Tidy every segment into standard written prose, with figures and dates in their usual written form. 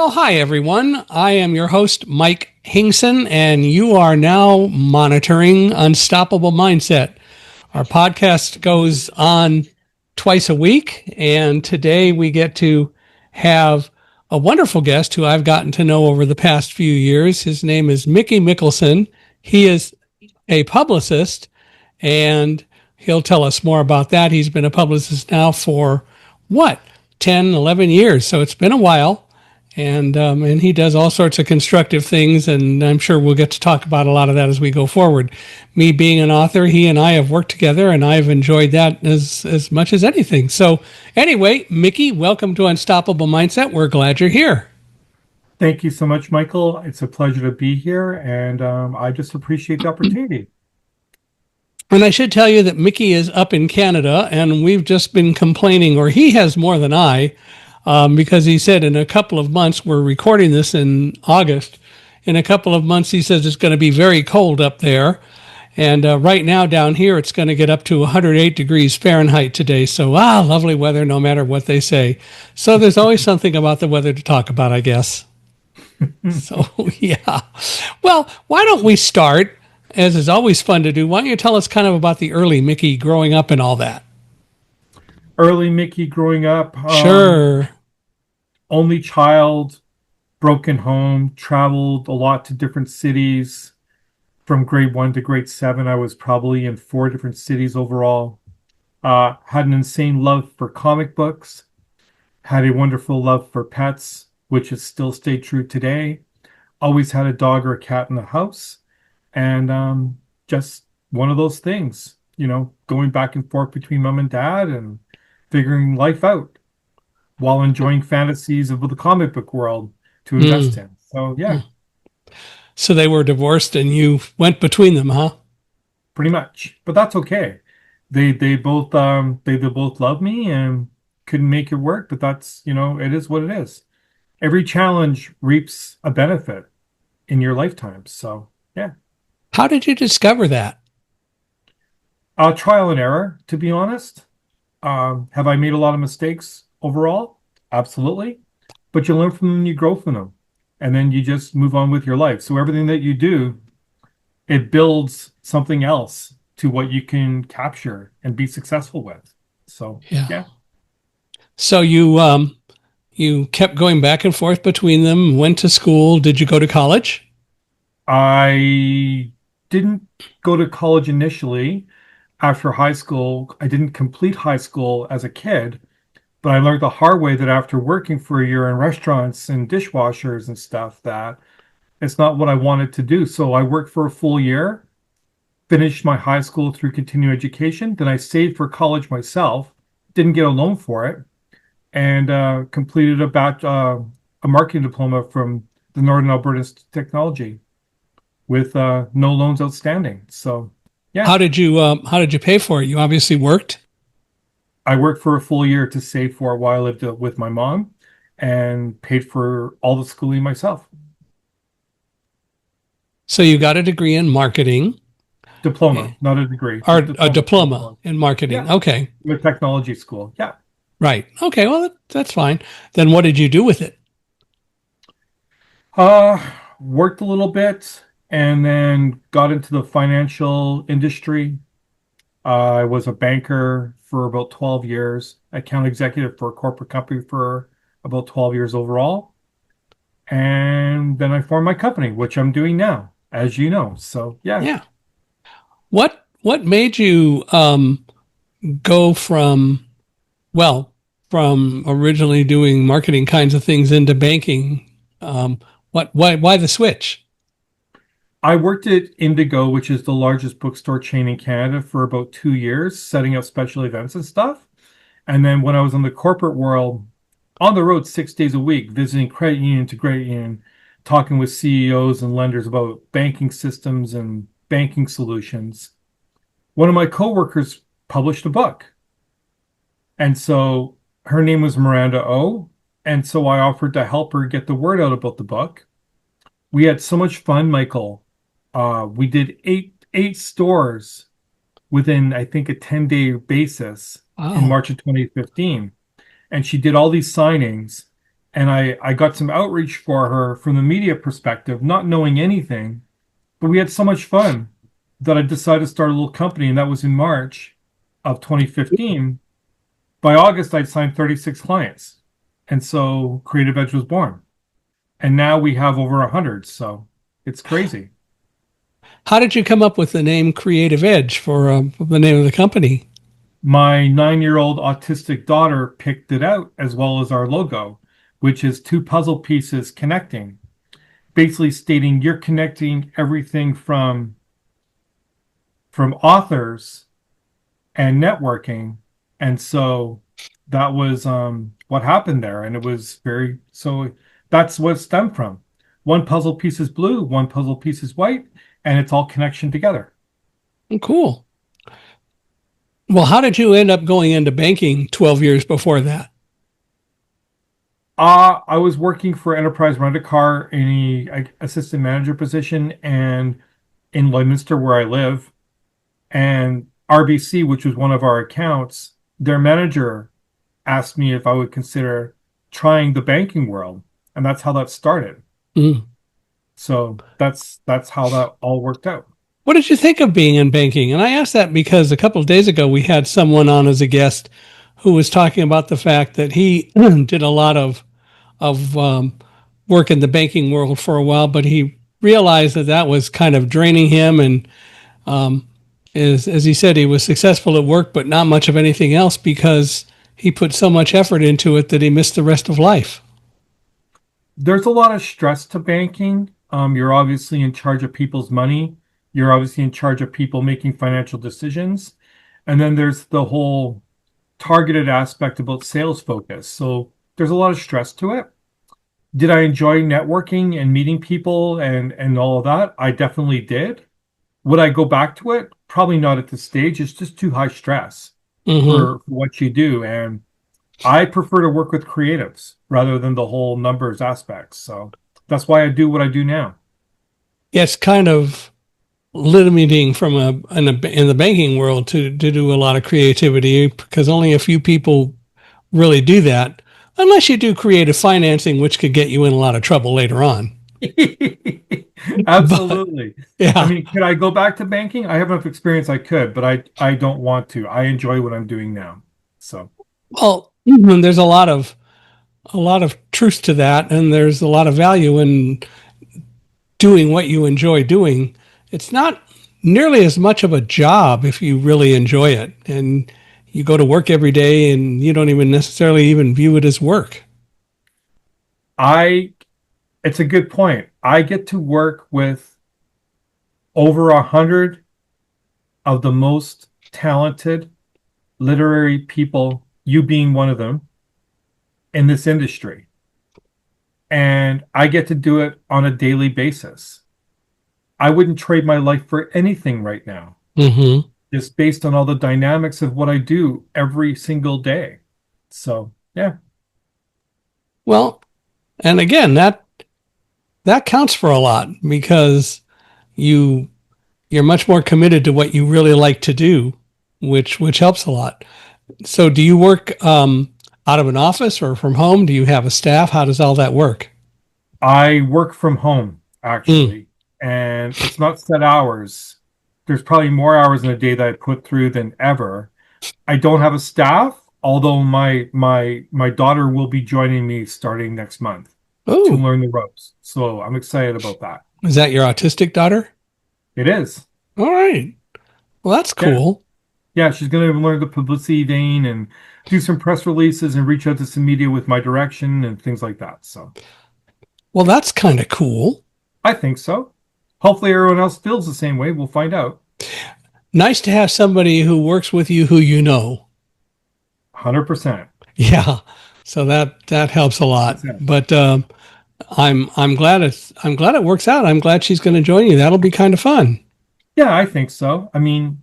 Well, hi, everyone. I am your host, Mike Hingson, and you are now monitoring Unstoppable Mindset. Our podcast goes on twice a week, and today we get to have a wonderful guest who I've gotten to know over the past few years. His name is Mikkelson. He is a publicist, and he'll tell us more about that. He's been a publicist now for, 10, 11 years, so it's been a while. And he does all sorts of constructive things, and I'm sure we'll get to talk about a lot of that as we go forward. Me being an author, he and I have worked together, and I've enjoyed that as much as anything. So anyway, Mickey, welcome to Unstoppable Mindset. We're glad you're here. Thank you so much, Michael. It's a pleasure to be here, and I just appreciate the opportunity. And I should tell you that Mickey is up in Canada, and we've just been complaining, or he has more than I, because he said in a couple of months, we're recording this in August, in a couple of months he says it's going to be very cold up there. And right now down here, it's going to get up to 108 degrees Fahrenheit today. So, lovely weather no matter what they say. So there's always something about the weather to talk about, I guess. So, yeah. Well, why don't we start, as is always fun to do, why don't you tell us kind of about the early Mickey growing up and all that? Early Mickey growing up. Sure. Only child, broken home, traveled a lot to different cities. From grade 1 to grade 7, I was probably in 4 different cities overall. Had an insane love for comic books. Had a wonderful love for pets, which has still stayed true today. Always had a dog or a cat in the house. And just one of those things, going back and forth between mom and dad and figuring life out while enjoying fantasies of the comic book world to invest in. So, yeah. So they were divorced and you went between them, huh? Pretty much. But that's okay. They both love me and couldn't make it work, but that's, it is what it is. Every challenge reaps a benefit in your lifetime. So, yeah. How did you discover that? Trial and error, to be honest. Have I made a lot of mistakes overall? Absolutely. But you learn from them and you grow from them. And then you just move on with your life. So everything that you do, it builds something else to what you can capture and be successful with. So, yeah. So you kept going back and forth between them, went to school. Did you go to college? I didn't go to college initially. After high school, I didn't complete high school as a kid, but I learned the hard way that after working for a year in restaurants and dishwashers and stuff, that it's not what I wanted to do. So I worked for a full year, finished my high school through continuing education. Then I saved for college myself, didn't get a loan for it, and completed a marketing diploma from the Northern Alberta Institute of Technology with no loans outstanding. So, yeah. How did you pay for it? You obviously worked. I worked for a full year to save for it while I lived with my mom and paid for all the schooling myself. So you got a degree in marketing. Diploma, not a degree. Or a diploma in marketing. Yeah. Okay. With technology school. Yeah. Right. Okay. Well, that's fine. Then what did you do with it? Worked a little bit and then got into the financial industry. I was a banker for about 12 years, account executive for a corporate company for about 12 years overall. And then I formed my company, which I'm doing now, as you know. So, yeah. Yeah. What made you go from originally doing marketing kinds of things into banking? Why the switch? I worked at Indigo, which is the largest bookstore chain in Canada, for about 2 years, setting up special events and stuff. And then when I was in the corporate world, on the road 6 days a week, visiting credit union to credit union, talking with CEOs and lenders about banking systems and banking solutions, one of my coworkers published a book. And so her name was Miranda O. And so I offered to help her get the word out about the book. We had so much fun, Michael. We did eight stores within, I think, a 10-day basis in March of 2015. And she did all these signings. And I got some outreach for her from the media perspective, not knowing anything, but we had so much fun that I decided to start a little company, and that was in March of 2015. By August, I'd signed 36 clients. And so Creative Edge was born. And now we have over 100. So it's crazy. How did you come up with the name Creative Edge for the name of the company? My 9-year-old autistic daughter picked it out, as well as our logo, which is two puzzle pieces connecting, basically stating you're connecting everything from authors and networking. And so that was what happened there. And it was very, so that's what it stemmed from. One puzzle piece is blue, one puzzle piece is white, and it's all connection together. Cool. Well, how did you end up going into banking 12 years before that? I was working for Enterprise Rent-A-Car in a assistant manager position and in Lloydminster where I live. And RBC, which was one of our accounts, their manager asked me if I would consider trying the banking world. And that's how that started. Mm. So that's how that all worked out. What did you think of being in banking? And I asked that because a couple of days ago we had someone on as a guest who was talking about the fact that he did a lot of work in the banking world for a while, but he realized that that was kind of draining him. And as he said, he was successful at work, but not much of anything else because he put so much effort into it that he missed the rest of life. There's a lot of stress to banking. You're obviously in charge of people's money. You're obviously in charge of people making financial decisions. And then there's the whole targeted aspect about sales focus. So there's a lot of stress to it. Did I enjoy networking and meeting people and all of that? I definitely did. Would I go back to it? Probably not at this stage. It's just too high stress for what you do. And I prefer to work with creatives rather than the whole numbers aspects. So that's why I do what I do now. It's kind of limiting from in the banking world to do a lot of creativity because only a few people really do that, unless you do creative financing, which could get you in a lot of trouble later on. Absolutely. But, yeah. I mean, could I go back to banking? I have enough experience I could, but I don't want to. I enjoy what I'm doing now. So, well, there's a lot of truth to that, and there's a lot of value in doing what you enjoy doing. It's not nearly as much of a job if you really enjoy it, and you go to work every day, and you don't even necessarily even view it as work. It's a good point. I get to work with over 100 of the most talented literary people, you being one of them, in this industry. And I get to do it on a daily basis. I wouldn't trade my life for anything right now. Just based on all the dynamics of what I do every single day. So, yeah. Well, and again, that counts for a lot because you're much more committed to what you really like to do, which helps a lot. So do you work out of an office or from home? Do you have a staff? How does all that work? I work from home, actually, and it's not set hours. There's probably more hours in a day that I put through than ever. I don't have a staff, although my daughter will be joining me starting next month to learn the ropes. So I'm excited about that. Is that your autistic daughter? It is. All right. Well, that's cool. Yeah, she's going to learn the publicity vein and do some press releases and reach out to some media with my direction and things like that. So, well, that's kind of cool. I think so. Hopefully everyone else feels the same way. We'll find out. Nice to have somebody who works with you who you know. 100%. Yeah. So that helps a lot. 100%. But I'm glad it works out. I'm glad she's going to join you. That'll be kind of fun. Yeah, I think so. I mean,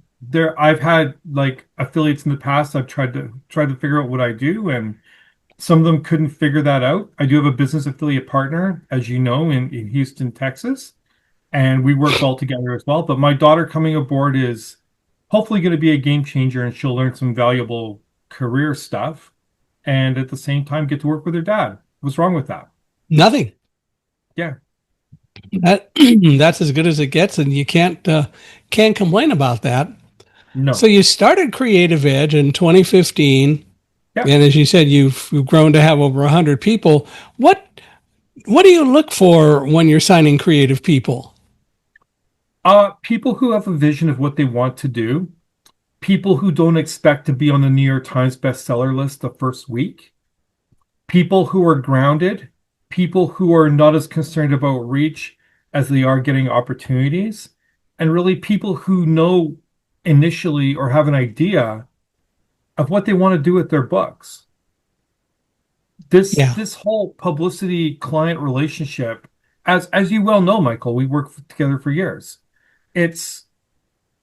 I've had like affiliates in the past. I've tried to figure out what I do, and some of them couldn't figure that out. I do have a business affiliate partner, as you know, in Houston, Texas, and we work well together as well. But my daughter coming aboard is hopefully going to be a game changer, and she'll learn some valuable career stuff, and at the same time get to work with her dad. What's wrong with that? Nothing. Yeah. That that's as good as it gets, and you can't complain about that. So No. you started Creative Edge in 2015, Yeah. and as you said, you've grown to have over 100 people. What what do you look for when you're signing creative people? People who have a vision of what they want to do, people who don't expect to be on the New York Times bestseller list the first week, people who are grounded, people who are not as concerned about reach as they are getting opportunities, and really people who know initially or have an idea of what they want to do with their books. Yeah, This whole publicity client relationship, as you well know, Michael, we worked together for years. It's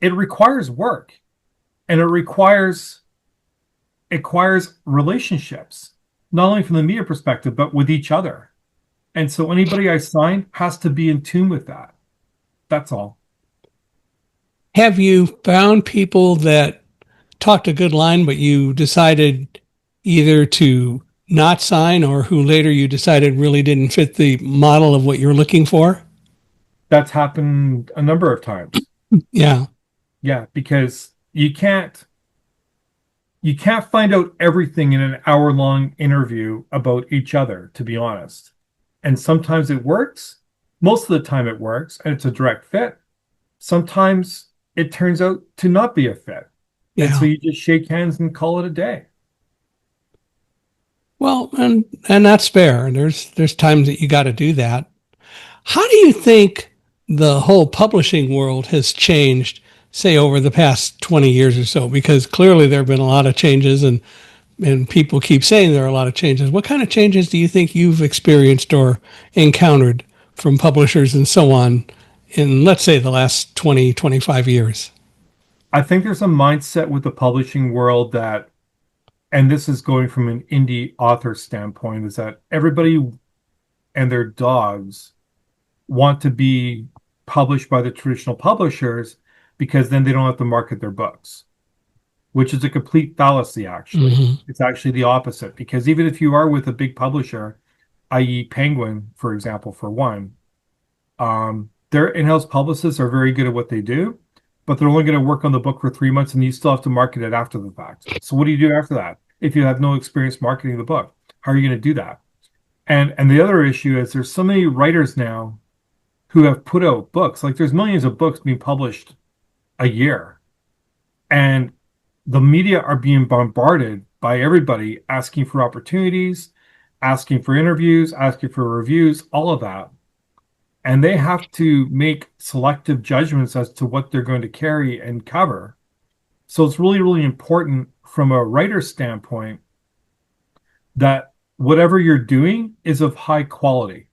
it requires work, and it requires relationships, not only from the media perspective, but with each other. And so anybody I sign has to be in tune with that. That's all. have you found people that talked a good line, but you decided either to not sign, or who later you decided really didn't fit the model of what you're looking for? That's happened a number of times. Yeah, Yeah, because you can't find out everything in an hour-long interview about each other, to be honest. And sometimes it works. Most of the time it works and it's a direct fit. Sometimes it turns out to not be a fit. And so yeah. you just shake hands and call it a day. Well, and that's fair. And there's times that you got to do that. How do you think the whole publishing world has changed, say, over the past 20 years or so? Because clearly there have been a lot of changes, and people keep saying there are a lot of changes. What kind of changes do you think you've experienced or encountered from publishers and so on in, let's say, the last 20, 25 years? I think there's a mindset with the publishing world that, and this is going from an indie author standpoint, is that everybody and their dogs want to be published by the traditional publishers because then they don't have to market their books, which is a complete fallacy, actually. Mm-hmm. It's actually the opposite, because even if you are with a big publisher, i.e., Penguin, for example, for one, their in-house publicists are very good at what they do, but they're only going to work on the book for 3 months and you still have to market it after the fact. So what do you do after that if you have no experience marketing the book? How are you going to do that? And the other issue is there's so many writers now who have put out books. Like there's millions of books being published a year. And the media are being bombarded by everybody asking for opportunities, asking for interviews, asking for reviews, all of that. And they have to make selective judgments as to what they're going to carry and cover. So it's really, really important from a writer's standpoint that whatever you're doing is of high quality.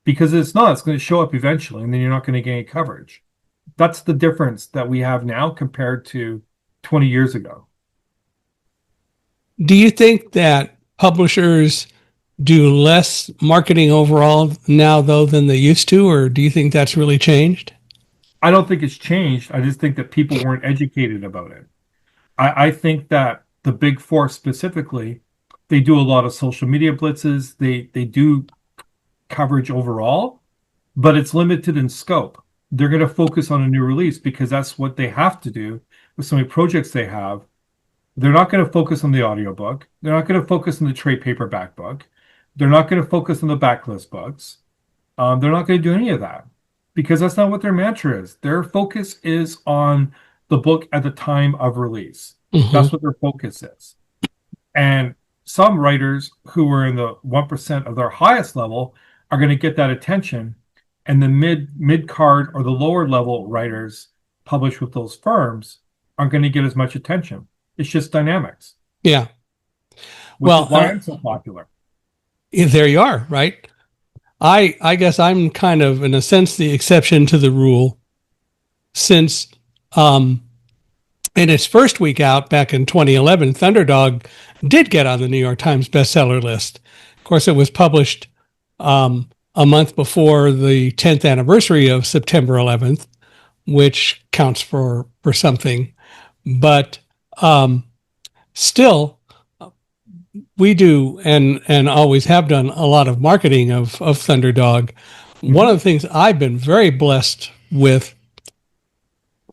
Because it's not, it's going to show up eventually, and then you're not going to get any coverage. That's the difference that we have now compared to 20 years ago. Do you think that publishers do less marketing overall now, though, than they used to, or do you think that's really changed? I don't think it's changed. I just think that people weren't educated about it. I think that the big four specifically, they do a lot of social media blitzes. They do coverage overall, but it's limited in scope. They're going to focus on a new release because that's what they have to do with so many projects they have. They're not going to focus on the audiobook. They're not going to focus on the trade paperback book. They're not going to focus on the backlist books. They're not going to do any of that because that's not what their mantra is. Their focus is on the book at the time of release. Mm-hmm. That's what their focus is. And some writers who are in the 1% of their highest level are going to get that attention. And the mid card or the lower level writers published with those firms aren't going to get as much attention. It's just dynamics. Yeah. Which is why I'm so popular. There you are, right? I guess I'm kind of, in a sense, the exception to the rule, since in its first week out back in 2011, Thunderdog did get on the New York Times bestseller list. Of course, it was published a month before the 10th anniversary of September 11th, which counts for something. But still, we do and always have done a lot of marketing of Thunderdog. One of Mhm. the things I've been very blessed with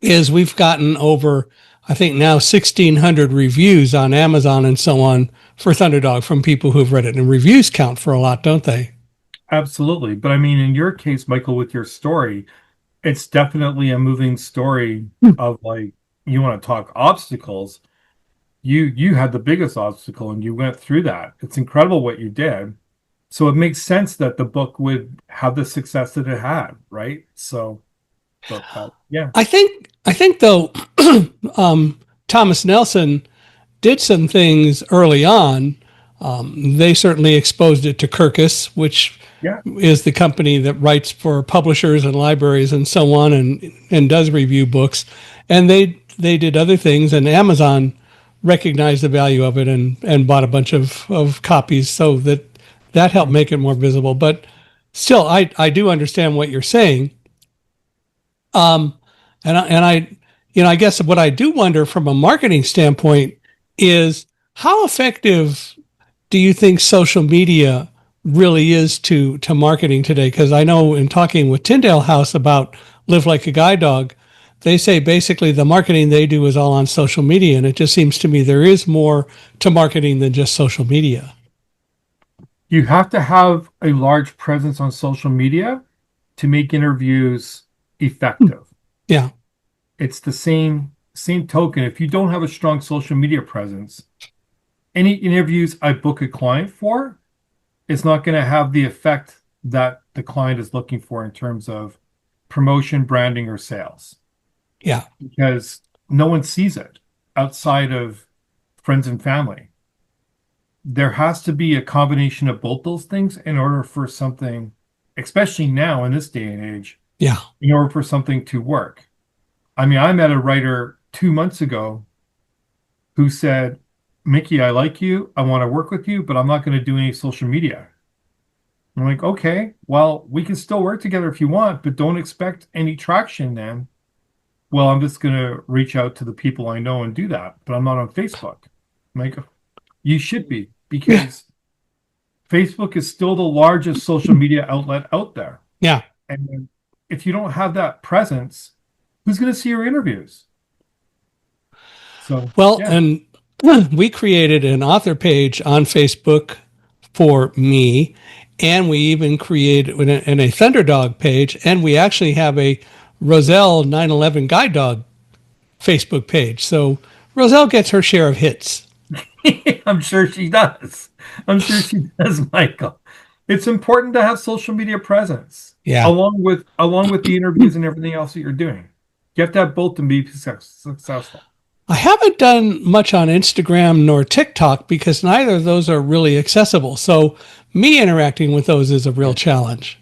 is we've gotten over, I think now 1,600 reviews on Amazon and so on for Thunderdog from people who've read it. And reviews count for a lot, don't they? Absolutely. But I mean, in your case, Michael, with your story, it's definitely a moving story of like, you want to talk obstacles. You had the biggest obstacle and you went through that. It's incredible what you did. So it makes sense that the book would have the success that it had, right? So, but yeah. I think though, Thomas Nelson did some things early on. They certainly exposed it to Kirkus, which Yeah. is the company that writes for publishers and libraries and so on, and does review books. And they did other things, and Amazon recognized the value of it and bought a bunch of copies, so that helped make it more visible. But still, I do understand what you're saying. Um, and I guess what I do wonder from a marketing standpoint is how effective do you think social media really is to marketing today? Because I know in talking with Tyndale House about Live Like a Guide Dog, they say basically the marketing they do is all on social media, and it just seems to me there is more to marketing than just social media. You have to have a large presence on social media to make interviews effective. Yeah, It's the same token. If you don't have a strong social media presence, any interviews I book a client for, it's not going to have the effect that the client is looking for in terms of promotion, branding, or sales, yeah, because no one sees it outside of friends and family. There has to be a combination of both those things in order for something, especially now in this day and age, yeah, in order for something to work. I mean, I met a writer 2 months ago who said, Mickey, I like you. I want to work with you, but I'm not going to do any social media. I'm like, okay, well, we can still work together if you want, but don't expect any traction then. Well, I'm just going to reach out to the people I know and do that, but I'm not on Facebook. I'm like, you should be, yeah, because Facebook is still the largest social media outlet out there. yeah. And if you don't have that presence, who's going to see your interviews? So, Well, yeah. and we created an author page on Facebook for me, and we even created a Thunderdog page, and we actually have a Roselle 911 Guide Dog Facebook page. So Roselle gets her share of hits. I'm sure she does. I'm sure she does, Michael. It's important to have social media presence Yeah. along with the interviews and everything else that you're doing. You have to have both to be successful. I haven't done much on Instagram nor TikTok because neither of those are really accessible. So me interacting with those is a real challenge.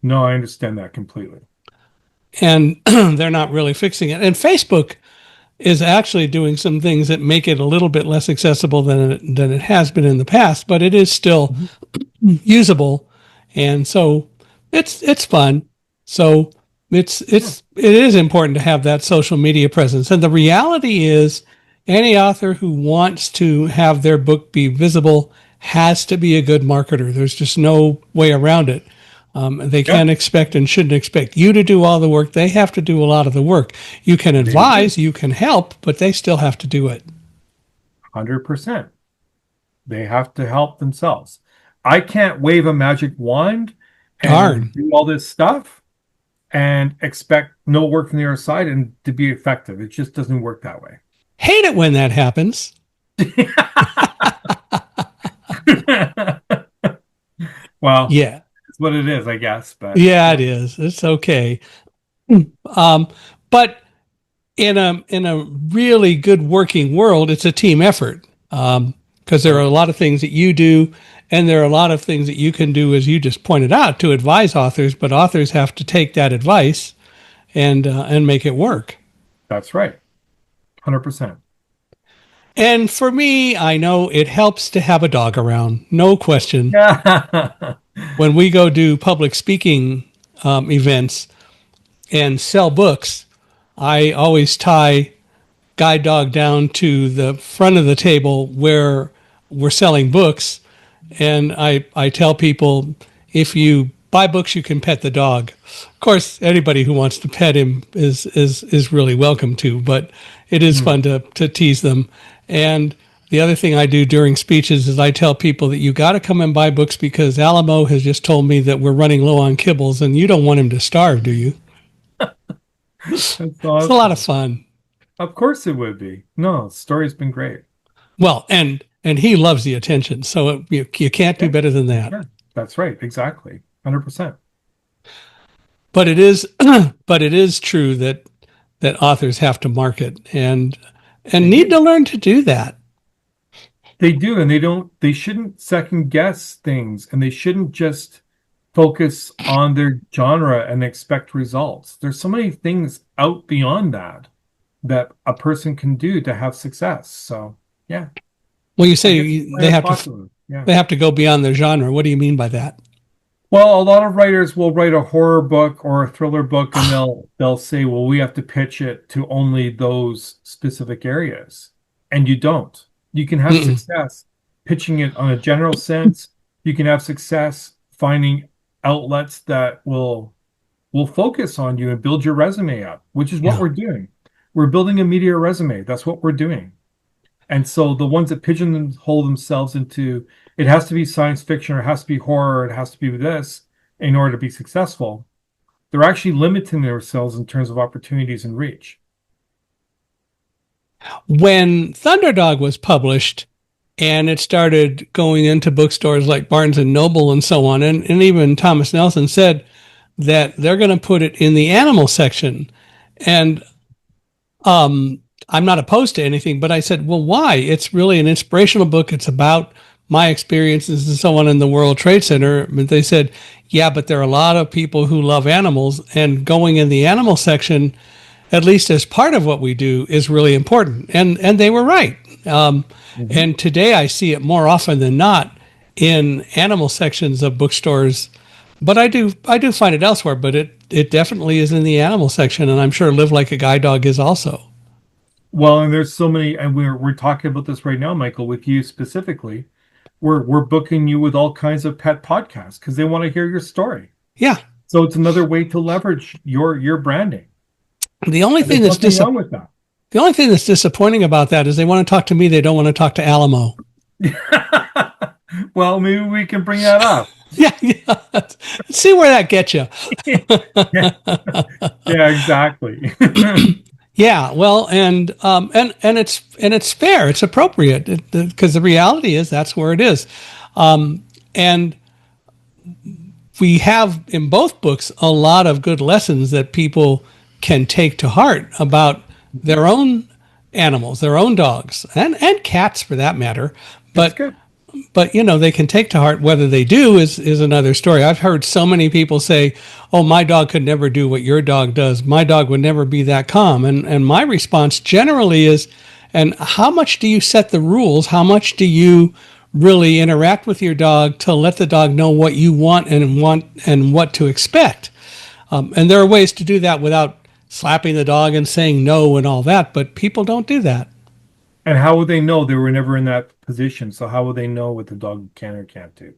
No, I understand that completely. And they're not really fixing it. And Facebook is actually doing some things that make it a little bit less accessible than it has been in the past, but it is still Mhm. usable, and so it's fun. So Yeah. it is important to have that social media presence. And the reality is, any author who wants to have their book be visible has to be a good marketer. There's just no way around it. They Yeah, can't expect and shouldn't expect you to do all the work. They have to do a lot of the work. You can they do. advise, you can help, but they still have to do it. 100%. They have to help themselves. I can't wave a magic wand and Darn. do all this stuff and expect no work from the other side and to be effective. It just doesn't work that way. Hate it when that happens. Well, Yeah. it's what it is, I guess. But Yeah, it yeah, is. It's okay. But in a really good working world, it's a team effort. Because there are right. a lot of things that you do, and there are a lot of things that you can do, as you just pointed out, to advise authors. But authors have to take that advice and make it work. That's right. 100%. And for me, I know it helps to have a dog around, no question. Yeah. When we go do public speaking events and sell books, I always tie guide dog down to the front of the table where we're selling books, and I tell people, if you buy books, you can pet the dog. Of course, anybody who wants to pet him is really welcome to, but it is fun to tease them. And the other thing I do during speeches is I tell people that you got to come and buy books because Alamo has just told me that we're running low on kibbles, and you don't want him to starve, do you? That's It's a lot awesome. of fun. Of course it would be. No, the story's been great. Well, and he loves the attention, so you can't do Yeah, better than that. yeah, that's right. Exactly. 100%. But it is, but it is true that authors have to market and They need do. to learn to do that. They do, and they shouldn't second guess things, and they shouldn't just focus on their genre and expect results. There's so many things out beyond that that a person can do to have success. So, yeah, Well, you I guess it's say why I'm popular. Yeah. they have to go beyond their genre. What do you mean by that? Well, a lot of writers will write a horror book or a thriller book, and they'll say, "Well, we have to pitch it to only those specific areas," and you don't. You can have Mm-mm. success pitching it on a general sense. You can have success finding outlets that will focus on you and build your resume up, which is what Yeah. we're doing. We're building a media resume. That's what we're doing. And so the ones that pigeonhole themselves into it has to be science fiction or it has to be horror, or it has to be this in order to be successful, they're actually limiting themselves in terms of opportunities and reach. When Thunderdog was published and it started going into bookstores like Barnes and Noble and so on, and even Thomas Nelson said that they're going to put it in the animal section. And I'm not opposed to anything, but I said, well, why? It's really an inspirational book. It's about my experiences and so on in the World Trade Center. But they said, yeah, but there are a lot of people who love animals, and going in the animal section, at least as part of what we do, is really important. And they were right. Mhm. And today I see it more often than not in animal sections of bookstores. But I do find it elsewhere. But it definitely is in the animal section, and I'm sure Live Like a Guide Dog is also. Well, and there's so many, and we're talking about this right now, Michael, with you specifically. We're booking you with all kinds of pet podcasts because they want to hear your story. Yeah. So it's another way to leverage your branding. The only And thing there's that's nothing wrong with that. the only thing that's disappointing about that is they want to talk to me. They don't want to talk to Alamo. Well, maybe we can bring that up. Yeah, yeah. Let's see where that gets you. Yeah, yeah, exactly. Yeah, well, and it's fair. It's appropriate because the reality is that's where it is. And we have in both books a lot of good lessons that people can take to heart about their own animals, their own dogs, and cats for that matter. That's But good. but they can take to heart. Whether they do is another story. I've heard so many people say, oh, my dog could never do what your dog does, my dog would never be that calm. And my response generally is, and how much do you set the rules, how much do you really interact with your dog to let the dog know what you want and what to expect? And there are ways to do that without slapping the dog and saying no and all that, but people don't do that. And how would they know they were never in that position? So how would they know what the dog can or can't do?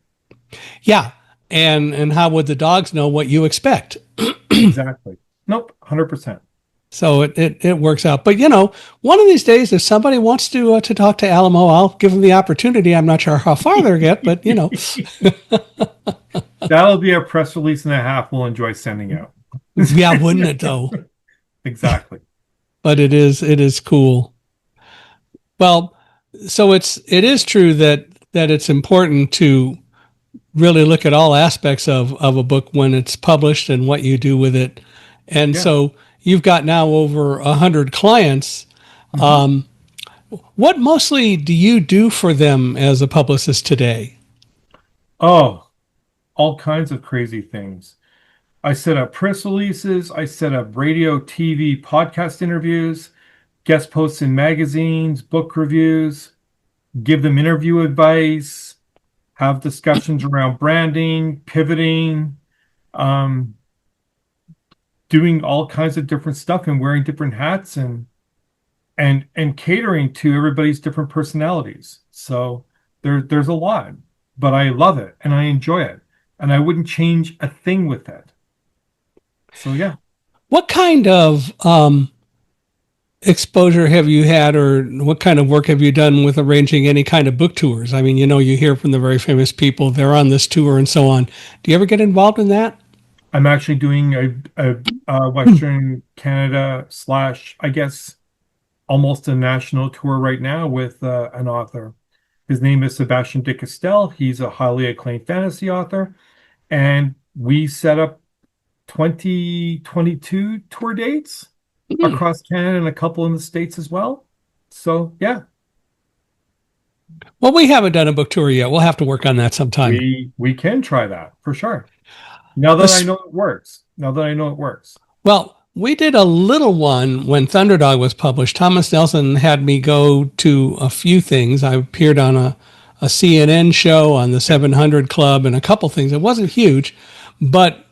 Yeah. And how would the dogs know what you expect? Exactly. Nope, 100%. So it works out. But one of these days, if somebody wants to talk to Alamo, I'll give them the opportunity. I'm not sure how far they'll get, but That'll be a press release and a half we'll enjoy sending out. yeah, wouldn't it though? Exactly. But it is cool. Well, so it is true that it's important to really look at all aspects of a book when it's published and what you do with it. And Yeah. so you've got now over 100 clients. Mhm. What mostly do you do for them as a publicist today? Oh, all kinds of crazy things. I set up press releases. I set up radio, TV, podcast interviews, guest posts in magazines, book reviews, give them interview advice, have discussions around branding, pivoting, um, doing all kinds of different stuff and wearing different hats and catering to everybody's different personalities. So There's a lot, but I love it and I enjoy it, and I wouldn't change a thing with it. So yeah. What kind of exposure have you had, or what kind of work have you done with arranging any kind of book tours? I mean, you hear from the very famous people, they're on this tour and so on. Do you ever get involved in that? I'm actually doing a Western Canada slash, I guess, almost a national tour right now with an author. His name is Sebastian de Castel. He's a highly acclaimed fantasy author. And we set up 2022 tour dates Hmm. across Canada and a couple in the States as well. So, yeah, Well, we haven't done a book tour yet. We'll have to work on that sometime. we can try that for sure. Now that I know it works. Now that I know it works. Well, we did a little one when Thunderdog was published. Thomas Nelson had me go to a few things. I appeared on a CNN show, on the 700 Club, and a couple things. It wasn't huge, but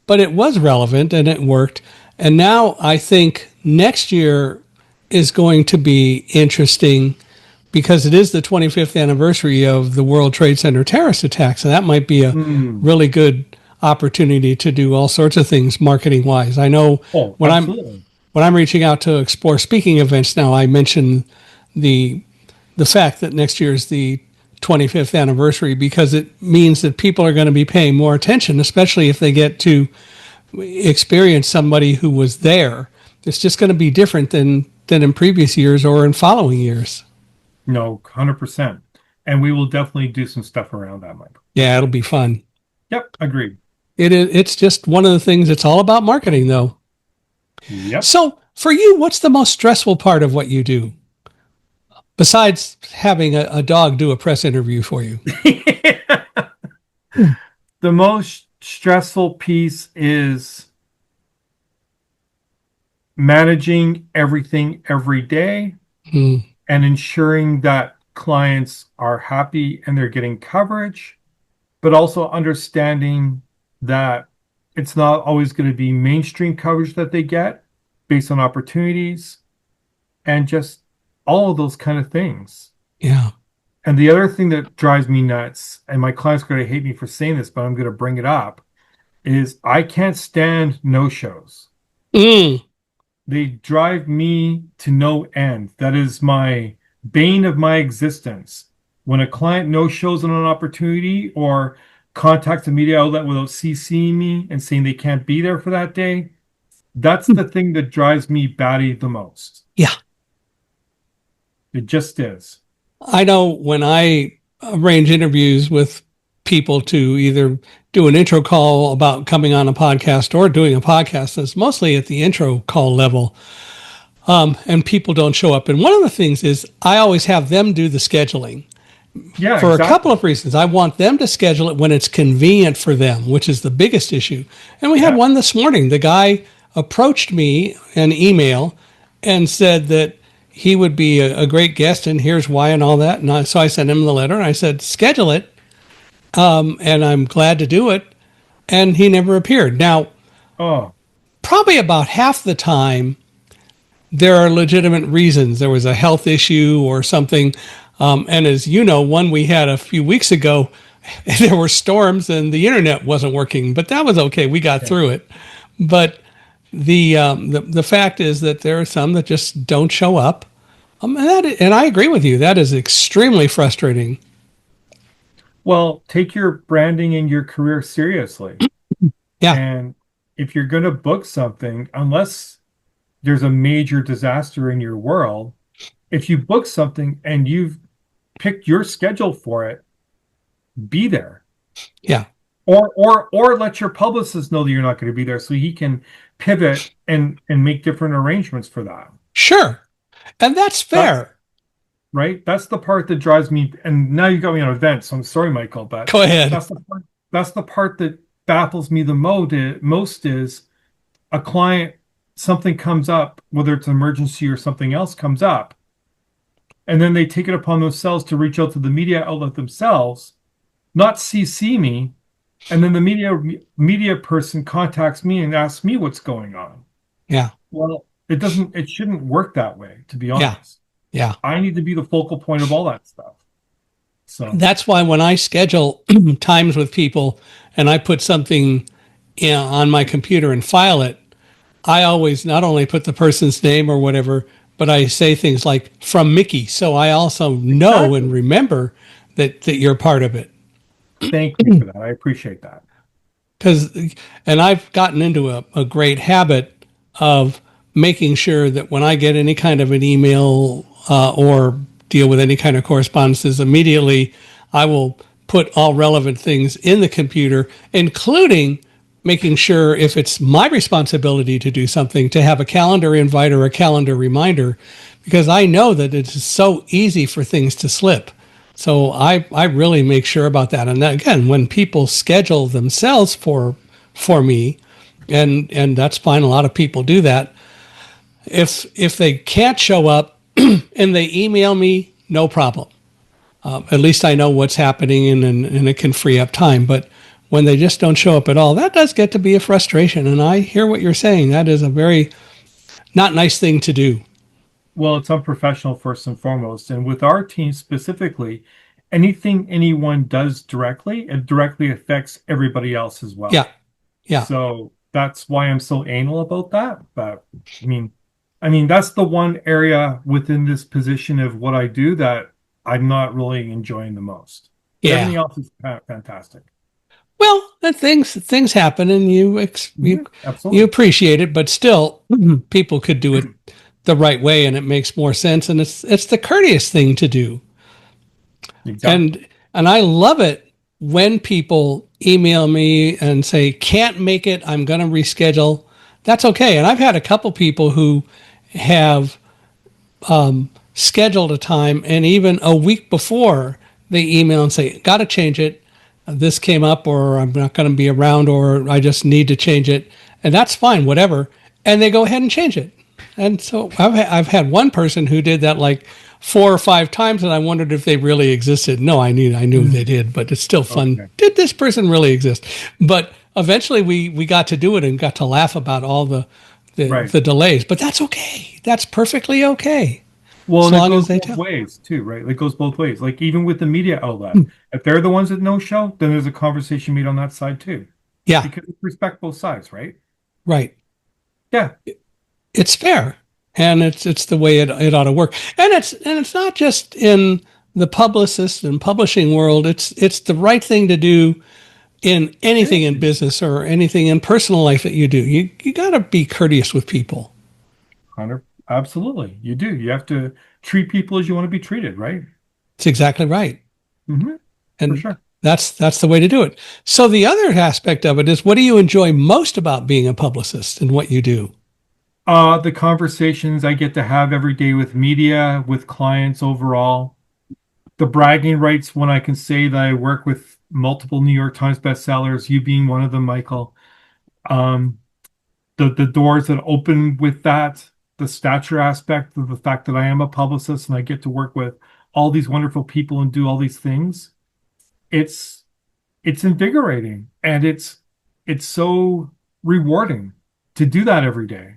it was relevant and it worked. And now I think next year is going to be interesting because it is the 25th anniversary of the World Trade Center terrorist attacks, and that might be a Mm. really good opportunity to do all sorts of things marketing wise. I know Oh, when absolutely. I'm reaching out to explore speaking events now, I mention the the fact that next year is the 25th anniversary because it means that people are going to be paying more attention, especially if they get to experience somebody who was there. It's just going to be different than in previous years or in following years. No, 100%. And we will definitely do some stuff around that, Mike. Yeah, it'll be fun. Yep, agreed. It's just one of the things. It's all about marketing, though. Yep. So, for you, what's the most stressful part of what you do, besides having a dog do a press interview for you? The most stressful piece is managing everything every day Hmm. and ensuring that clients are happy and they're getting coverage, but also understanding that it's not always going to be mainstream coverage that they get based on opportunities and just all of those kind of things. Yeah. And the other thing that drives me nuts, and my clients are going to hate me for saying this, but I'm going to bring it up, is I can't stand no-shows. Mm. They drive me to no end. That is my bane of my existence. When a client no-shows on an opportunity or contacts a media outlet without CCing me and saying they can't be there for that day, that's the thing that drives me batty the most. Yeah. It just is. I know when I arrange interviews with people to either do an intro call about coming on a podcast or doing a podcast, it's mostly at the intro call level. And people don't show up. And one of the things is I always have them do the scheduling Yeah, for exactly. a couple of reasons. I want them to schedule it when it's convenient for them, which is the biggest issue. And we had Yeah. one this morning. The guy approached me an email and said that he would be a great guest and here's why and all that. And so I sent him the letter and I said, schedule it. And I'm glad to do it. And he never appeared. Now, Oh, probably about half the time, there are legitimate reasons. There was a health issue or something. And as you know, one we had a few weeks ago, there were storms and the internet wasn't working, but that was okay. We got through it. But the fact is that there are some that just don't show up. And I agree with you. That is extremely frustrating. well, take your branding and your career seriously. Yeah. And if you're going to book something, unless there's a major disaster in your world, if you book something and you've picked your schedule for it, be there. Yeah. Or let your publicist know that you're not going to be there so he can pivot and make different arrangements for that. Sure. And that's fair. Right? That's the part that drives me. And now you got me on events, so I'm sorry, Michael, but Go ahead. that's the part that baffles me the most is a client, something comes up, whether it's an emergency or something else comes up, and then they take it upon themselves to reach out to the media outlet themselves, not CC me, and then the media person contacts me and asks me what's going on. Yeah. Well, it shouldn't work that way, to be Yeah. honest. Yeah. I need to be the focal point of all that stuff. So That's why when I schedule times with people and I put something on my computer and file it, I always not only put the person's name or whatever, but I say things like from Mickey. So I also know and exactly. remember that you're part of it. Thank you for that. I appreciate that. Because, and I've gotten into a great habit of making sure that when I get any kind of an email or deal with any kind of correspondences, immediately I will put all relevant things in the computer, including making sure if it's my responsibility to do something, to have a calendar invite or a calendar reminder, because I know that it's so easy for things to slip. So I really make sure about that. And that, again, when people schedule themselves for me, and that's fine. A lot of people do that. If they can't show up and they email me, no problem. At least I know what's happening and it can free up time. But when they just don't show up at all, that does get to be a frustration. And I hear what you're saying. That is a very not nice thing to do. Well, it's unprofessional first and foremost. And with our team specifically, anything anyone does directly, it directly affects everybody else as well. Yeah. Yeah. So that's why I'm so anal about that. But I mean, that's the one area within this position of what I do that I'm not really enjoying the most. But everything Yeah. else is fantastic. Well, things happen, and Yeah, you absolutely. appreciate it, but still, people could do it the right way, and it makes more sense. And it's the courteous thing to do. Exactly. And I love it when people email me and say can't make it. I'm going to reschedule. That's okay. And I've had a couple people who have scheduled a time, and even a week before they email and say, got to change it. This came up, or I'm not going to be around, or I just need to change it. And that's fine, whatever. And they go ahead and change it. And so I've had one person who did that like 4 or 5 times, and I wondered if they really existed. No, I knew they did, but it's still fun. Okay. Did this person really exist? But eventually we got to do it and got to laugh about all Right. the delays. But that's okay. That's perfectly okay. Well, As and it long as goes they both tell. ways too, right? It goes both ways. Like even with the media outlet, if they're the ones that no show, then there's a conversation made on that side too, Yeah, because we respect both sides, right? right. Yeah. It's fair, and it's the way it ought to work. And it's not just in the publicist and publishing world. It's the right thing to do in anything in Anything. business or anything in personal life that you do. You got to be courteous with people. 100, absolutely. You do. You have to treat people as you want to be treated, right? It's exactly right, Hmm. For and sure. that's the way to do it. So the other aspect of it is, what do you enjoy most about being a publicist and what you do? The conversations I get to have every day with media, with clients overall, the bragging rights when I can say that I work with multiple New York Times bestsellers, you being one of them, Michael. Um, the doors that open with that, the stature aspect of the fact that I am a publicist and I get to work with all these wonderful people and do all these things. It's it's invigorating and it's so rewarding to do that every day.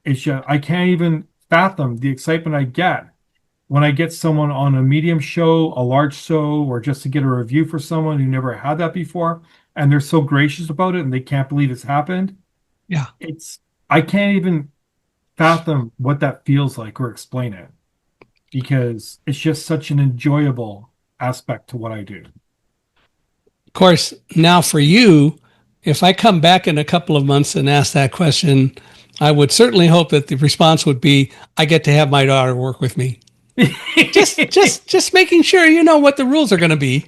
It's just, I can't even fathom the excitement I get when I get someone on a medium show, a large show, or just to get a review for someone who never had that before, and they're so gracious about it and they can't believe it's happened. Yeah. It's I can't even fathom what that feels like or explain it because it's just such an enjoyable aspect to what I do. Of course, now for you, if I come back in a couple of months and ask that question, I would certainly hope that the response would be, I get to have my daughter work with me. Just making sure you know what the rules are going to be.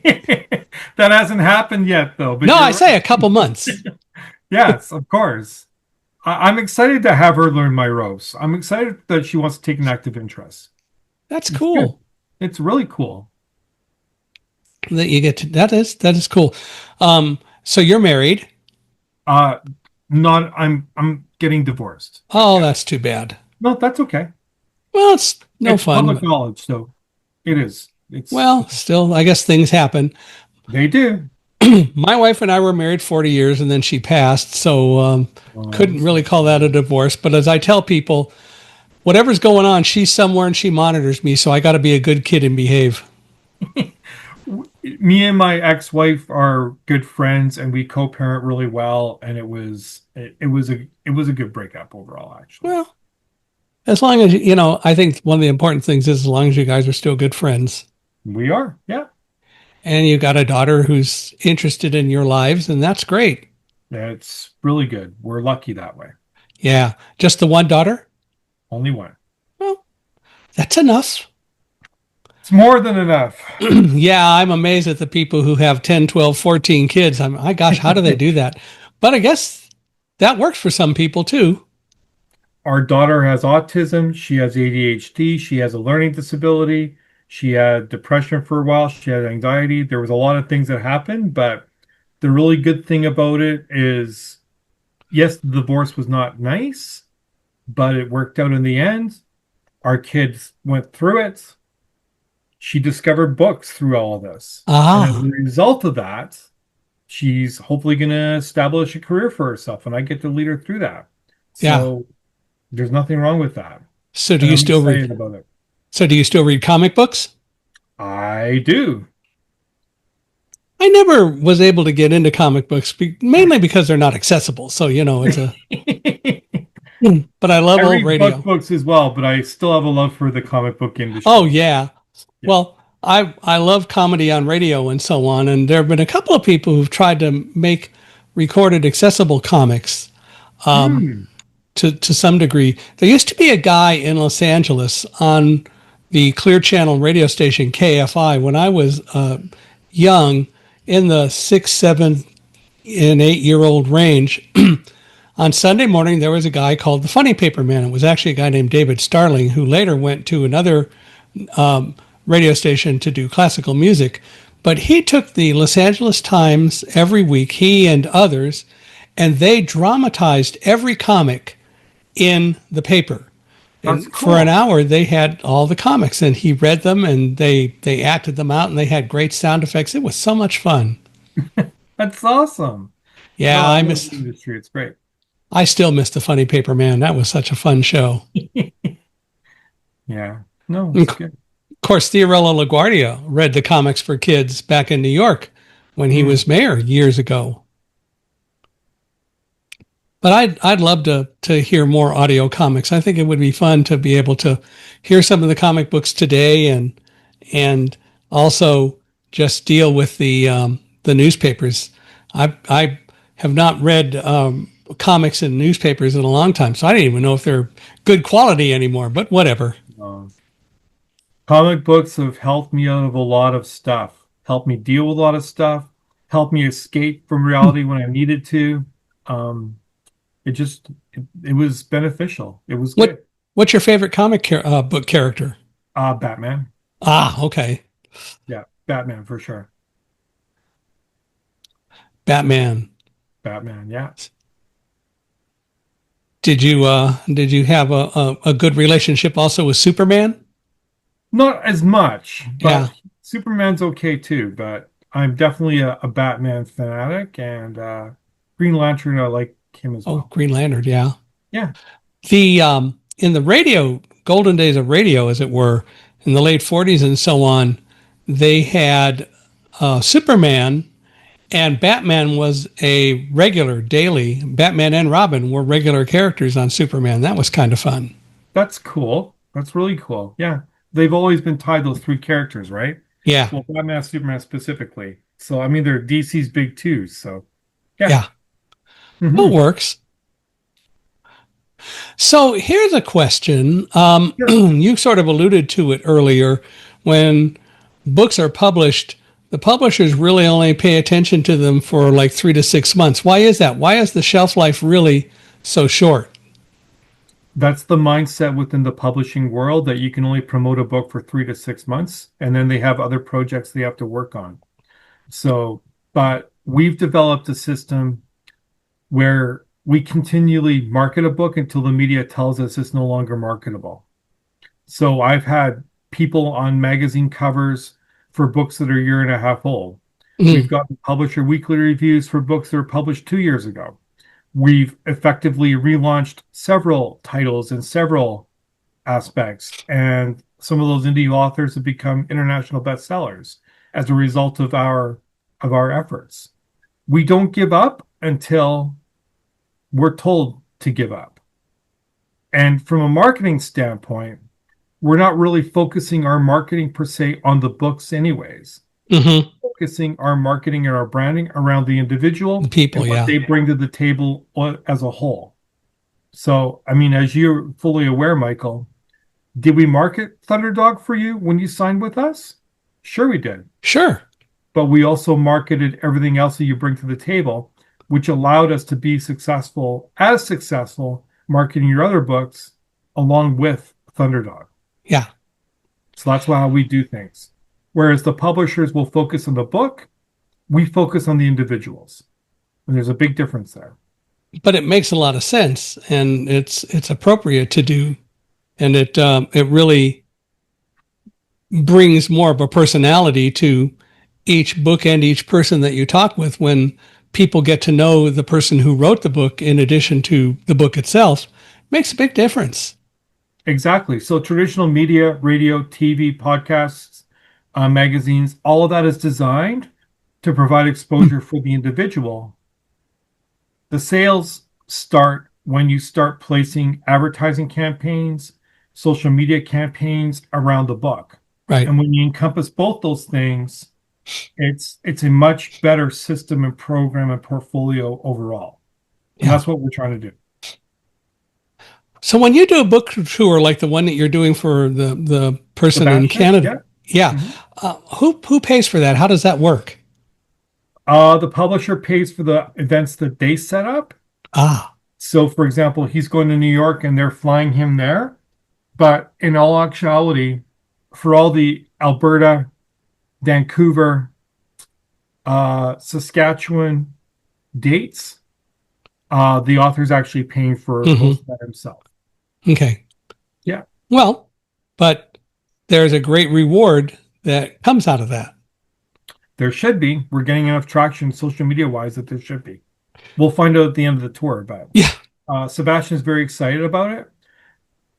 That hasn't happened yet, though. But No, you're I say right. a couple months. Yes, of course. I'm excited to have her learn my ropes. I'm excited that she wants to take an active interest. That's It's good. cool. It's really cool. That you get to, that is cool. So you're married. Uh, not I'm getting divorced. Oh, Yeah. that's too bad. No, that's okay. Well, it's no It's fun. public But, knowledge, so it is. well, still, I guess things happen. They do. My wife and I were married 40 years, and then she passed, so couldn't really call that a divorce. But as I tell people, whatever's going on, she's somewhere and she monitors me, so I got to be a good kid and behave. Me and my ex-wife are good friends, and we co-parent really well. And it was a good breakup overall, actually. Well, as long as, I think one of the important things is as long as you guys are still good friends We are, yeah. and you got a daughter who's interested in your lives, and that's great. It's really good. We're lucky that way. Yeah. Just the one daughter? Only one. Well, that's enough. It's more than enough. Yeah, I'm amazed at the people who have 10, 12, 14 kids. My gosh, how do they do that? But I guess that works for some people too. Our daughter has autism. She has ADHD. She has a learning disability. She had depression for a while. She had anxiety. There was a lot of things that happened, but the really good thing about it is, yes, the divorce was not nice, but it worked out in the end. Our kids went through it. She discovered books through all of this. And as a Ah, result of that, she's hopefully going to establish a career for herself, and I get to lead her through that. yeah. So there's nothing wrong with that. So do And you I'm still excited read? about it. So do you still read comic books? I do. I never was able to get into comic books, mainly because they're not accessible. So, it's a, I but I love old read radio. books as well, but I still have a love for the comic book Oh, industry. yeah. Yeah. Well, I love comedy on radio and so on. And there have been a couple of people who've tried to make recorded accessible comics Hmm. to some degree. There used to be a guy in Los Angeles on the Clear Channel radio station KFI when I was young, in the 6, 7, and 8 year old range. On Sunday morning, there was a guy called the Funny Paper Man. It was actually a guy named David Starling, who later went to another radio station to do classical music. But he took the Los Angeles Times every week, he and others, and they dramatized every comic in the paper. That's And for an cool. hour, they had all the comics, and he read them, and they acted them out, and they had great sound effects. It was so much fun. That's awesome. No, Yeah, I love the industry. It's great. I still miss the Funny Paper Man. That was such a fun show. Yeah. No, And it's of good. course, Theorella LaGuardia read the comics for kids back in New York when he Hmm. was mayor years ago. But I'd love to hear more audio comics. I think it would be fun to be able to hear some of the comic books today, and also just deal with the newspapers. I have not read comics in newspapers in a long time, so I don't even know if they're good quality anymore. But whatever. Um, Comic books have helped me out of a lot of stuff, helped me deal with a lot of stuff, helped me escape from reality when I needed to. Um, it was beneficial. It was What good. what's your favorite book character? Batman. Ah, okay, Yeah, Batman for sure. Batman. Batman, yeah. Did you have a good relationship also with Superman? Not as much, Yeah. but Superman's okay too. But I'm definitely a Batman fanatic, and Green Lantern, I like him as Oh, well. Green Lantern. Yeah. Yeah, The in the radio golden days of radio, as it were, in the late '40s and so on, they had Superman, and Batman was a regular daily. Batman and Robin were regular characters on Superman. That was kind of fun. that's cool. That's really cool. Yeah, they've always been tied those three characters, right? Yeah. Well, Batman, Superman specifically. So I mean, they're DC's big two. So yeah. Yeah. It Hmm. works. So here's a question. Sure. You sort of alluded to it earlier. When books are published, the publishers really only pay attention to them for like 3 to 6 months. Why is that? Why is the shelf life really so short? That's the mindset within the publishing world that you can only promote a book for 3 to 6 months, and then they have other projects they have to work on. So, but we've developed a system where we continually market a book until the media tells us it's no longer marketable. So I've had people on magazine covers for books that are a year and a half old. We've Mm, gotten publisher weekly reviews for books that were published 2 years ago. We've effectively relaunched several titles in several aspects, and some of those indie authors have become international bestsellers. as a result of our efforts. We don't give up until we're told to give up. And from a marketing standpoint, we're not really focusing our marketing per se on the books anyways. Mm-hmm. Focusing our marketing and our branding around the individual, The people, and what yeah. they bring to the table as a whole. So, I mean, as you're fully aware, Michael, did we market Thunderdog for you when you signed with us? Sure, we did. Sure. But we also marketed everything else that you bring to the table, which allowed us to be successful marketing your other books along with Thunderdog. Yeah. So that's how we do things. Whereas the publishers will focus on the book, we focus on the individuals. And there's a big difference there. But it makes a lot of sense, and it's appropriate to do, and it really brings more of a personality to each book and each person that you talk with when people get to know the person who wrote the book in addition to the book itself. It makes a big difference. Exactly. So traditional media, radio, TV, podcasts, magazines, all of that is designed to provide exposure for the individual. The sales start when you start placing advertising campaigns, social media campaigns around the book. Right. And when you encompass both those things, it's a much better system and program and portfolio overall. And Yeah. that's what we're trying to do. So when you do a book tour like the one that you're doing for the person in Canada, who pays for that? How does that work? The publisher pays for the events that they set up. So, for example, he's going to New York and they're flying him there. But in all actuality, for all the Alberta, Vancouver, Saskatchewan dates, the author's actually paying for most of that himself. Okay. Yeah. Well, but there's a great reward that comes out of that. There should be. We're getting enough traction social media wise that there should be. We'll find out at the end of the tour. But yeah, Sebastian's very excited about it.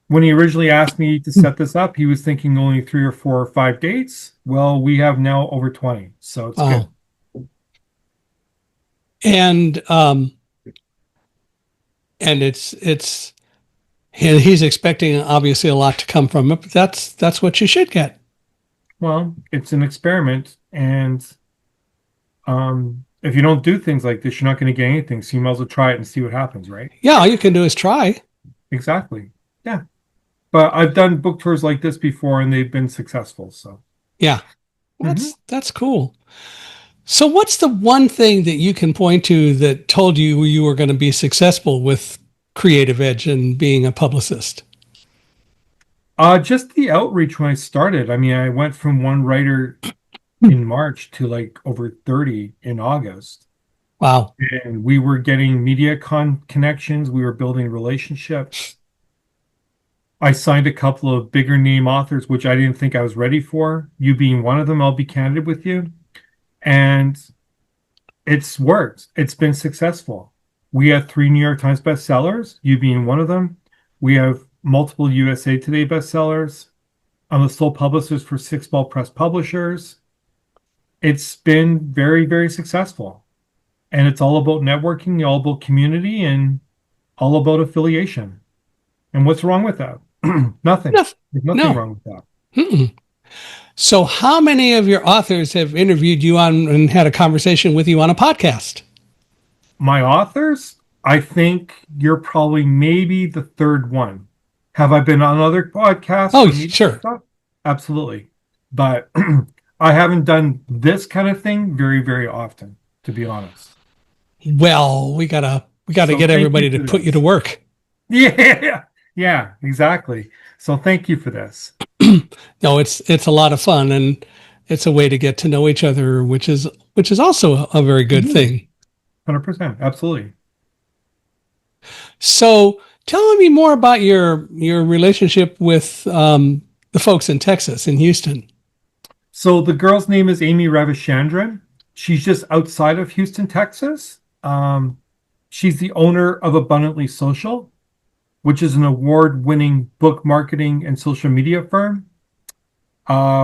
When he originally asked me to set this up, he was thinking only 3 or 4 or 5 dates. Well, we have now over 20, so it's good. And he's expecting obviously a lot to come from it, but that's what you should get. Well, it's an experiment, and if you don't do things like this, you're not going to get anything. So you might as well try it and see what happens, right? Yeah, all you can do is try. Exactly. Yeah. But I've done book tours like this before, and they've been successful. So yeah, that's cool. So what's the one thing that you can point to that told you you were going to be successful with Creative Edge and being a publicist? Just the outreach when I started. I mean, I went from one writer in March to like over 30 in August. Wow. And we were getting media connections. We were building relationships. I signed a couple of bigger name authors, which I didn't think I was ready for. You being one of them, I'll be candid with you. And it's worked. It's been successful. We have 3 New York Times bestsellers, you being one of them. We have multiple USA Today bestsellers. I'm the sole publicist for 6 Ball Press Publishers. It's been very, very successful. And it's all about networking, all about community, and all about affiliation. And what's wrong with that? Nothing. There's nothing wrong with that. Mm-mm. So how many of your authors have interviewed you on and had a conversation with you on a podcast? My authors, I think you're probably maybe the 3rd one. Have I been on other podcasts? Oh, sure. Stuff? Absolutely. But I haven't done this kind of thing very, very often, to be honest. Well, we gotta get everybody to put you to work. Yeah, exactly. So thank you for this. No, it's a lot of fun, and it's a way to get to know each other, which is also a very good thing. 100%, absolutely. So tell me more about your relationship with the folks in Texas, in Houston. So the girl's name is Amy Ravichandran. She's just outside of Houston, Texas. She's the owner of Abundantly Social, which is an award-winning book marketing and social media firm.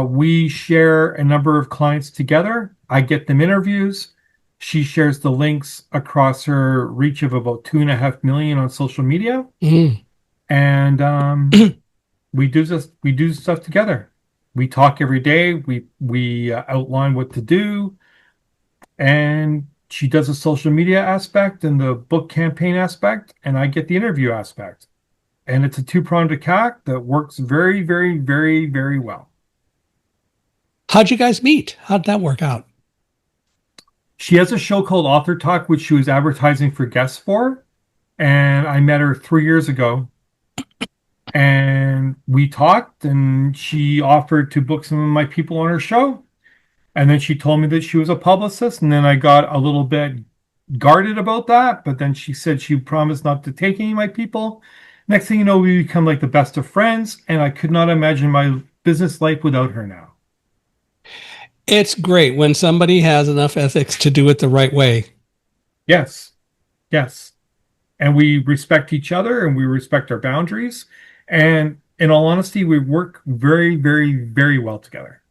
We share a number of clients together. I get them interviews. She shares the links across her reach of about 2.5 million on social media. Mm. And we do stuff together. We talk every day. We outline what to do, and she does the social media aspect and the book campaign aspect, and I get the interview aspect. And it's a two-pronged attack that works very, very, very, very well. How'd you guys meet? How'd that work out? She has a show called Author Talk, which she was advertising for guests for, and I met her 3 years ago. And we talked, and she offered to book some of my people on her show. And then she told me that she was a publicist, and then I got a little bit guarded about that. But then she said she promised not to take any of my people. Next thing you know, we become like the best of friends, and I could not imagine my business life without her now. It's great when somebody has enough ethics to do it the right way. Yes, yes. And we respect each other and we respect our boundaries. And in all honesty, we work very, very, very well together.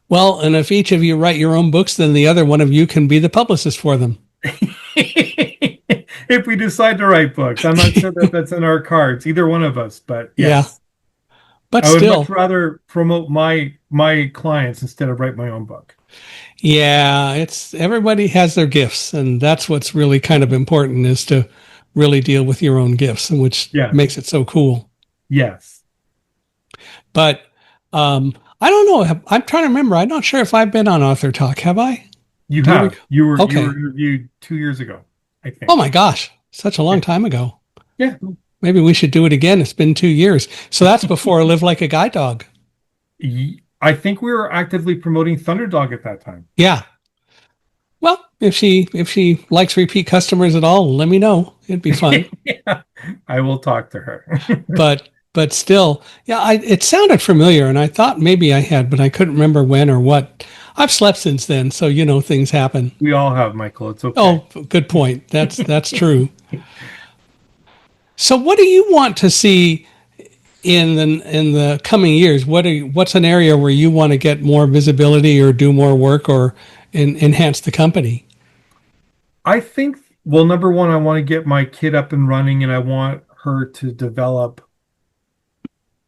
Well, and if each of you write your own books, then the other one of you can be the publicist for them. If we decide to write books, I'm not sure that that's in our cards, either one of us, but yes. Yeah. But I would still, much rather promote my clients instead of write my own book. yeah, it's everybody has their gifts, and that's what's really kind of important is to really deal with your own gifts, and which Yeah. makes it so cool. Yes. But I don't know. I'm trying to remember. I'm not sure if I've been on Author Talk. Have I? You Do you have. rec- You were Okay. interviewed 2 years ago, I think. Oh my gosh, such a long time ago. Yeah. Maybe we should do it again. It's been 2 years. So that's before I Live Like a Guide Dog. I think we were actively promoting Thunderdog at that time. Yeah. Well, if she likes repeat customers at all, let me know. It'd be fun. Yeah. I will talk to her. but still, yeah, it sounded familiar, and I thought maybe I had, but I couldn't remember when or what. I've slept since then, so things happen. We all have, Michael. It's okay. Oh, good point. That's true. So, what do you want to see in the coming years? What's an area where you want to get more visibility or do more work or enhance the company? I think, well, number one, I want to get my kid up and running, and I want her to develop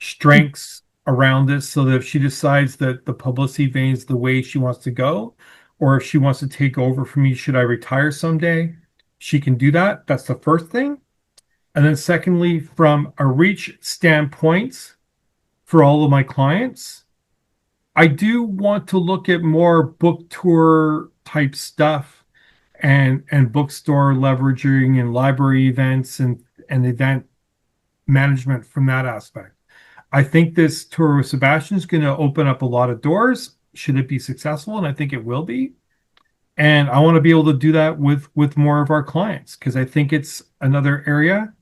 strengths around this so that if she decides that the publicity vein is the way she wants to go, or if she wants to take over for me, should I retire someday, she can do that. That's the first thing. And then secondly, from a reach standpoint for all of my clients, I do want to look at more book tour type stuff and bookstore leveraging and library events and event management from that aspect. I think this tour with Sebastian is going to open up a lot of doors should it be successful, and I think it will be. And I want to be able to do that with more of our clients because I think it's another area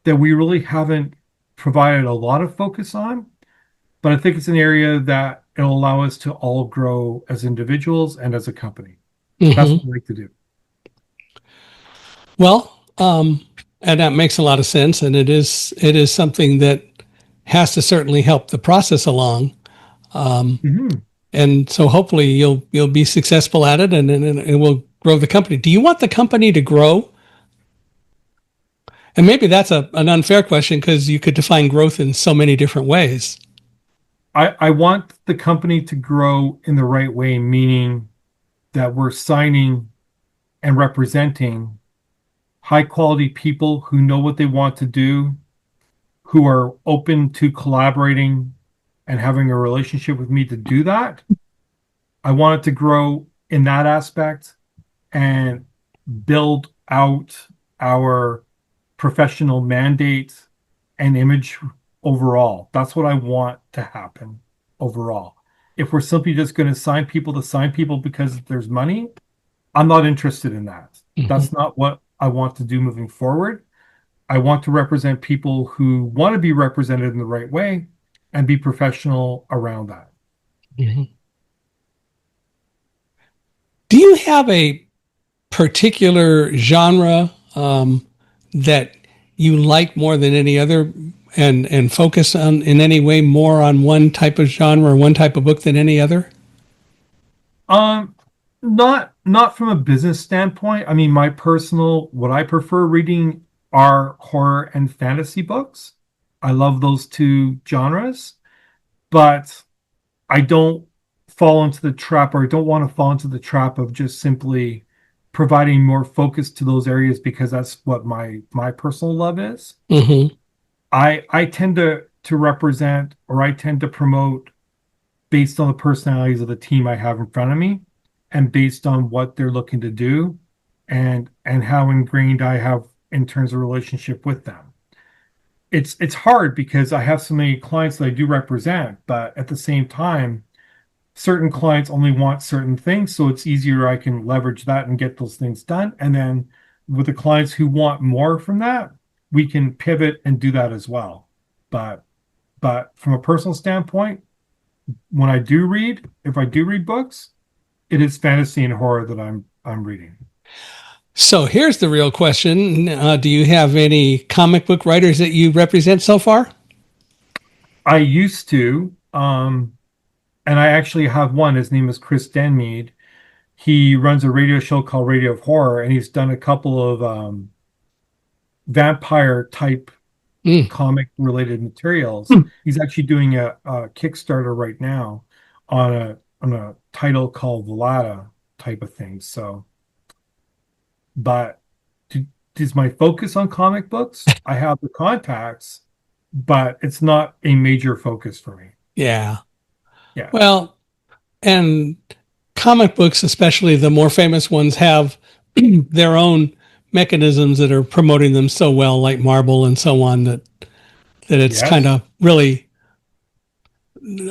that we really haven't provided a lot of focus on. But I think it's an area that it'll allow us to all grow as individuals and as a company. Mm-hmm. That's what I like to do. Well, and that makes a lot of sense, and it is something that has to certainly help the process along. And so hopefully you'll be successful at it, and it will grow the company. Do you want the company to grow? And maybe that's an unfair question because you could define growth in so many different ways. I want the company to grow in the right way, meaning that we're signing and representing high quality people who know what they want to do, who are open to collaborating and having a relationship with me to do that. I want it to grow in that aspect and build out our professional mandate and image overall. That's what I want to happen overall. If we're simply just going to sign people because there's money, I'm not interested in that. Mm-hmm. That's not what I want to do moving forward. I want to represent people who want to be represented in the right way and be professional around that. Mm-hmm. Do you have a particular genre that you like more than any other? and focus on in any way more on one type of genre or one type of book than any other? Um, not from a business standpoint. I mean, what I prefer reading are horror and fantasy books. I love those two genres, but I don't fall into the trap, or I don't want to fall into the trap of just simply providing more focus to those areas because that's what my personal love is. Mm-hmm. I tend to represent, or I tend to promote based on the personalities of the team I have in front of me and based on what they're looking to do and how ingrained I have in terms of relationship with them. It's hard because I have so many clients that I do represent, but at the same time, certain clients only want certain things, so it's easier. I can leverage that and get those things done. And then with the clients who want more from that, we can pivot and do that as well. But from a personal standpoint, when I do read, if I do read books, it is fantasy and horror that I'm reading. So here's the real question. Do you have any comic book writers that you represent so far? I used to, and I actually have one. His name is Chris Denmead. He runs a radio show called Radio of Horror, and he's done a couple of vampire type comic related materials. He's actually doing a Kickstarter right now on a title called Velada type of thing. So, but is my focus on comic books? I have the contacts, but it's not a major focus for me. Yeah. Yeah. Well, and comic books, especially the more famous ones, have their own mechanisms that are promoting them so well, like Marvel and so on, that it's kind of really,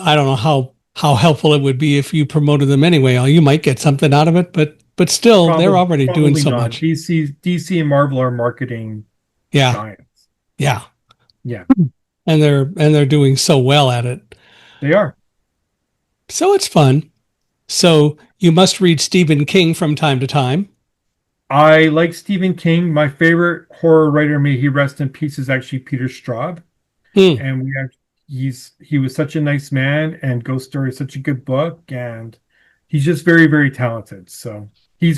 I don't know how helpful it would be if you promoted them anyway. You might get something out of it, but still, they're already doing so much. DC and Marvel are marketing giants. Yeah. Yeah. And they're doing so well at it. They are. So it's fun. So you must read Stephen King from time to time. I like Stephen King. My favorite horror writer, may he rest in peace, is actually Peter Straub. And he was such a nice man, and Ghost Story is such a good book, and he's just very, very talented. So he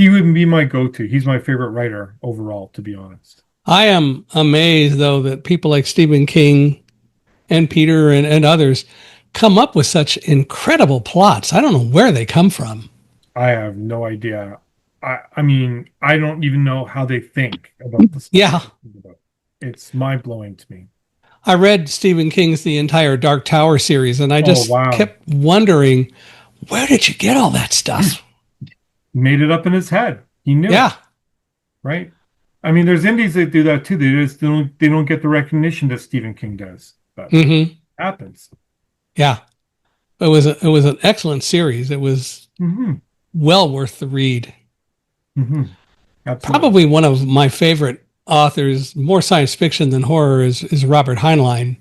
would be my go-to. He's my favorite writer overall, to be honest. I am amazed, though, that people like Stephen King and Peter and others come up with such incredible plots. I don't know where they come from. I have no idea. I mean, I don't even know how they think about this. Yeah. It's mind-blowing to me. I read Stephen King's the entire Dark Tower series, and I just kept wondering, where did you get all that stuff? He made it up in his head. He knew. Yeah. It, right? I mean, there's indies that do that too. They don't get the recognition that Stephen King does. But it happens. Yeah. It was an excellent series. It was well worth the read. Probably one of my favorite authors, more science fiction than horror, is Robert Heinlein.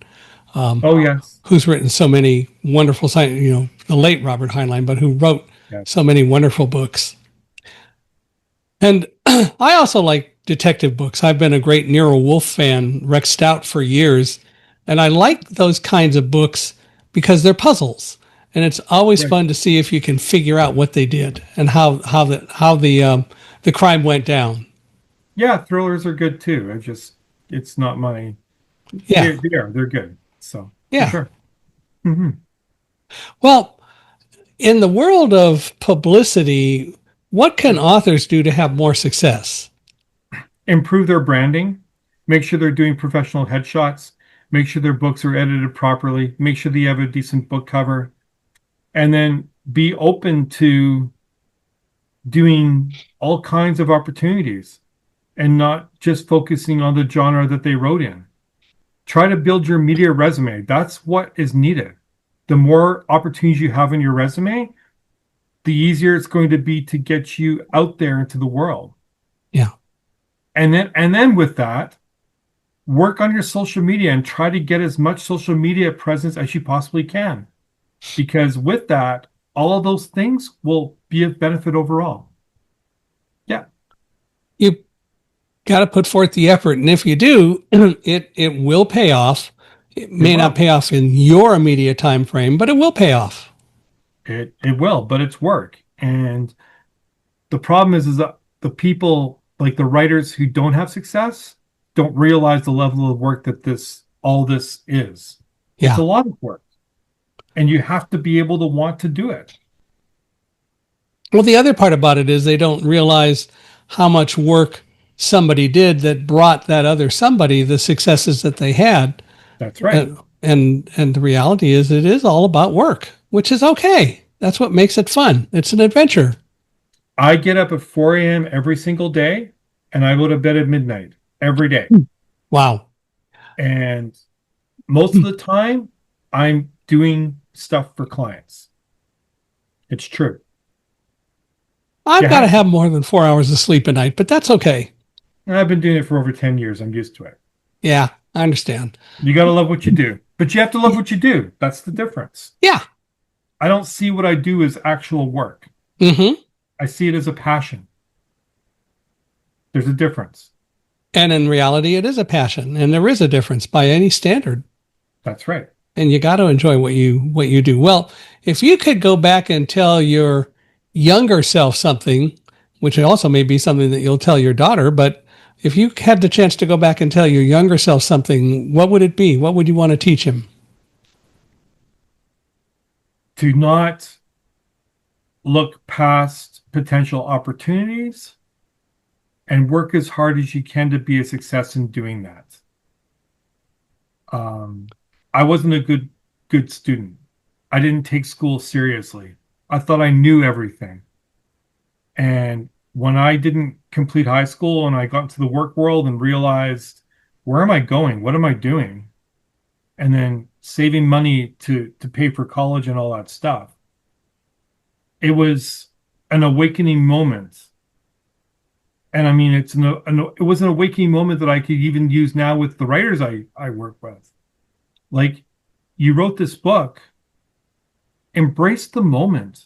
Yes. Who's written so many wonderful science, the late Robert Heinlein, but who wrote so many wonderful books. And I also like detective books. I've been a great Nero Wolfe fan, Rex Stout, for years. And I like those kinds of books because they're puzzles. And it's always fun to see if you can figure out what they did and how the crime went down. Yeah, thrillers are good too. It's not my. Yeah, they're good. So yeah, sure. Well, in the world of publicity, what can authors do to have more success? Improve their branding. Make sure they're doing professional headshots. Make sure their books are edited properly. Make sure they have a decent book cover. And then be open to doing all kinds of opportunities and not just focusing on the genre that they wrote in. Try to build your media resume. That's what is needed. The more opportunities you have in your resume, the easier it's going to be to get you out there into the world. Yeah. And then with that, work on your social media and try to get as much social media presence as you possibly can. Because with that, all of those things will be of benefit overall. Yeah. You got to put forth the effort. And if you do, it will pay off. It It may not will. pay off in your immediate time frame, but it will pay off. It will, but it's work. And the problem is that the people, like the writers who don't have success, don't realize the level of work that all this is. It's Yeah. a lot of work, and you have to be able to want to do it. Well, the other part about it is they don't realize how much work somebody did that brought that other somebody the successes that they had. That's right. And the reality is it is all about work, which is okay. That's what makes it fun. It's an adventure. I get up at 4 a.m. every single day, and I go to bed at midnight every day. Wow. And most of the time, I'm doing stuff for clients. It's true. I've got to Yeah, have more than 4 hours of sleep a night, but that's okay. I've been doing it for over 10 years. I'm used to it. Yeah, I understand. You got to love what you do, but you have to love what you do. That's the difference. Yeah. I don't see what I do as actual work. Mm-hmm. I see it as a passion. There's a difference. And in reality, it is a passion, and there is a difference by any standard. That's right. And you got to enjoy what you do. Well, if you could go back and tell your younger self something, which also may be something that you'll tell your daughter, but if you had the chance to go back and tell your younger self something, what would it be? What would you want to teach him? Do not look past potential opportunities and work as hard as you can to be a success in doing that. I wasn't a good student. I didn't take school seriously. I thought I knew everything. And when I didn't complete high school and I got into the work world and realized, where am I going? What am I doing? And then saving money to pay for college and all that stuff. It was an awakening moment. And I mean, it was an awakening moment that I could even use now with the writers I work with. Like, you wrote this book, embrace the moment,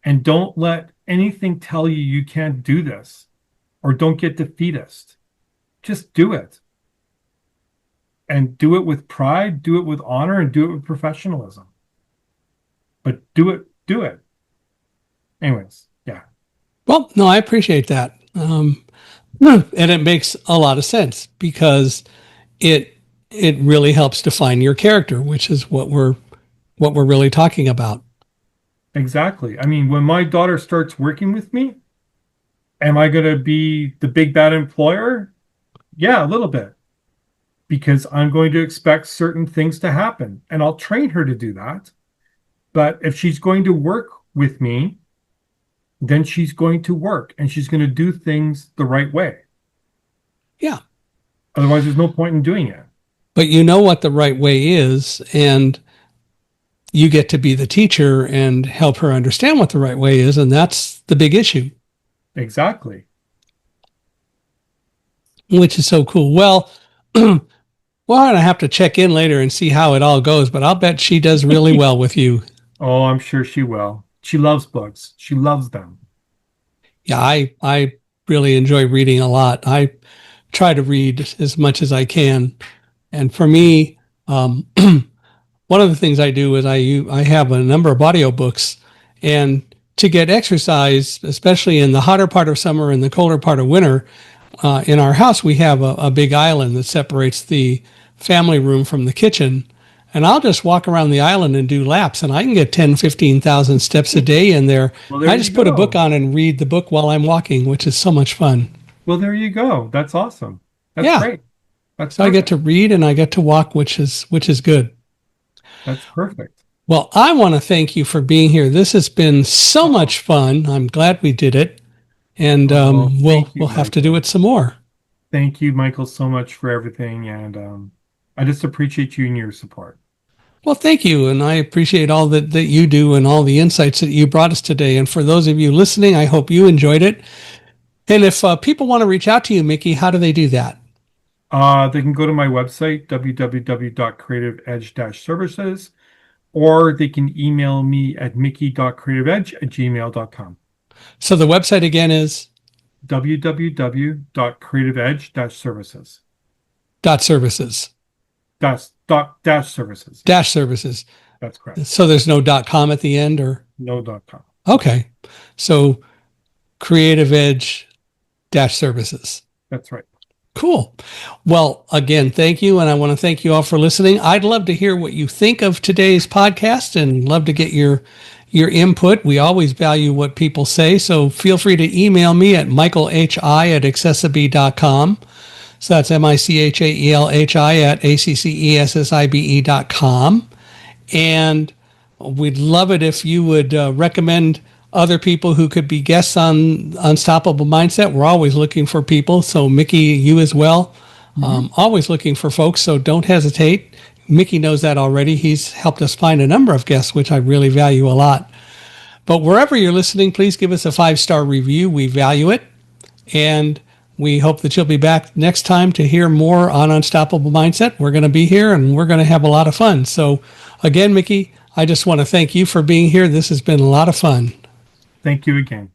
and don't let anything tell you you can't do this or don't get defeatist. Just do it. And do it with pride, do it with honor, and do it with professionalism. But do it. Anyways, yeah. Well, no, I appreciate that. And it makes a lot of sense because it really helps define your character, which is what we're really talking about. Exactly. I mean, when my daughter starts working with me, am I going to be the big bad employer? Yeah, a little bit. Because I'm going to expect certain things to happen, and I'll train her to do that. But if she's going to work with me, then she's going to work and she's going to do things the right way. Yeah. Otherwise, there's no point in doing it. But you know what the right way is, and you get to be the teacher and help her understand what the right way is, and that's the big issue. Exactly. Which is so cool. Well, I have to check in later and see how it all goes, but I'll bet she does really well with you. Oh, I'm sure she will. She loves books. She loves them. Yeah, I really enjoy reading a lot. I try to read as much as I can. And for me, one of the things I do is I have a number of audiobooks, and to get exercise, especially in the hotter part of summer and the colder part of winter, in our house, we have a big island that separates the family room from the kitchen. And I'll just walk around the island and do laps, and I can get 10, 15,000 steps a day in there. Well, there I you just put a go. book on and read the book while I'm walking, which is so much fun. Well, there you go. That's awesome. That's Yeah. great. That's So I get perfect. to read and I get to walk, which is good. That's perfect. Well, I want to thank you for being here. This has been so much fun. I'm glad we did it, and Oh, thank you, we'll have to do Michael. it some more. Thank you, Michael, so much for everything. And I just appreciate you and your support. Well, thank you, and I appreciate all that you do and all the insights that you brought us today. And for those of you listening, I hope you enjoyed it. And if people want to reach out to you, Mickey, how do they do that? They can go to my website, www.creativeedge-services, or they can email me at mickey.creativeedge@gmail.com. So the website again is www.creativeedge-services. .services. Dash services. Dash services. That's correct. So there's no .com at the end, or? No .com. Okay. So Creative Edge -services. That's right. Cool. Well, again, thank you. And I want to thank you all for listening. I'd love to hear what you think of today's podcast and love to get your input. We always value what people say. So feel free to email me at michaelhi@accessibe.com. So that's michaelhi@accessibe.com. And we'd love it if you would recommend other people who could be guests on Unstoppable Mindset. We're always looking for people. So Mickey, you as well. Always looking for folks. So don't hesitate. Mickey knows that already. He's helped us find a number of guests, which I really value a lot. But wherever you're listening, please give us a 5-star review. We value it. And we hope that you'll be back next time to hear more on Unstoppable Mindset. We're going to be here and we're going to have a lot of fun. So again, Mickey, I just want to thank you for being here. This has been a lot of fun. Thank you again.